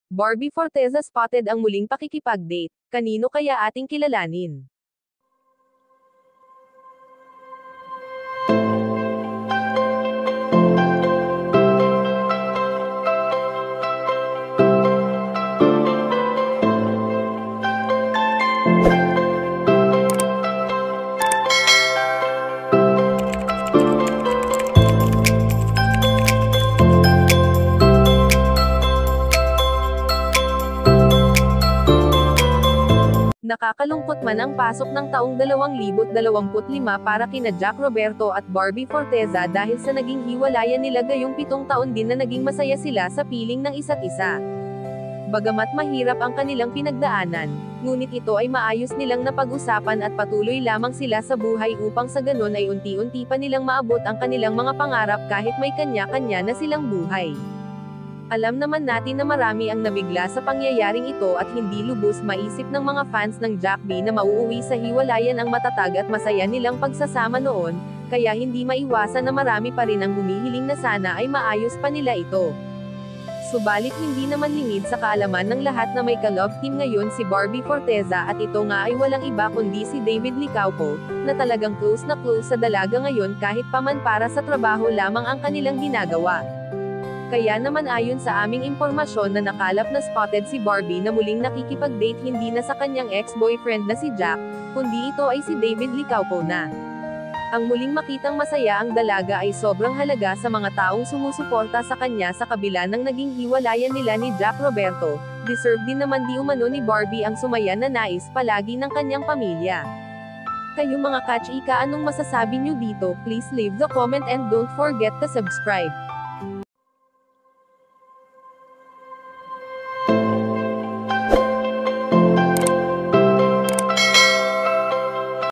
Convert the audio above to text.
Barbie Forteza spotted ang muling pakikipag-date. Kanino kaya ating kilalanin? Nakakalungkot man ang pasok ng taong 2025 para kina Jack Roberto at Barbie Forteza dahil sa naging hiwalayan nila gayong 7 taon din na naging masaya sila sa piling ng isa't isa. Bagamat mahirap ang kanilang pinagdaanan, ngunit ito ay maayos nilang napag-usapan at patuloy lamang sila sa buhay upang sa ganon ay unti-unti pa nilang maabot ang kanilang mga pangarap kahit may kanya-kanya na silang buhay. Alam naman natin na marami ang nabigla sa pangyayaring ito at hindi lubos maisip ng mga fans ng Jack B na mauuwi sa hiwalayan ang matatag at masaya nilang pagsasama noon, kaya hindi maiwasan na marami pa rin ang humihiling na sana ay maayos pa nila ito. Subalit hindi naman lingid sa kaalaman ng lahat na may ka-love team ngayon si Barbie Forteza at ito nga ay walang iba kundi si David Licauco, na talagang close na close sa dalaga ngayon kahit paman para sa trabaho lamang ang kanilang ginagawa. Kaya naman ayon sa aming impormasyon na nakalap na spotted si Barbie na muling nakikipag-date hindi na sa kanyang ex-boyfriend na si Jack, kundi ito ay si David Licauco na. Ang muling makitang masaya ang dalaga ay sobrang halaga sa mga taong sumusuporta sa kanya sa kabila ng naging hiwalayan nila ni Jack Roberto. Deserve din naman di umano ni Barbie ang sumaya na nais palagi ng kanyang pamilya. Kayo mga ka-chika, anong masasabi nyo dito? Please leave the comment and don't forget to subscribe.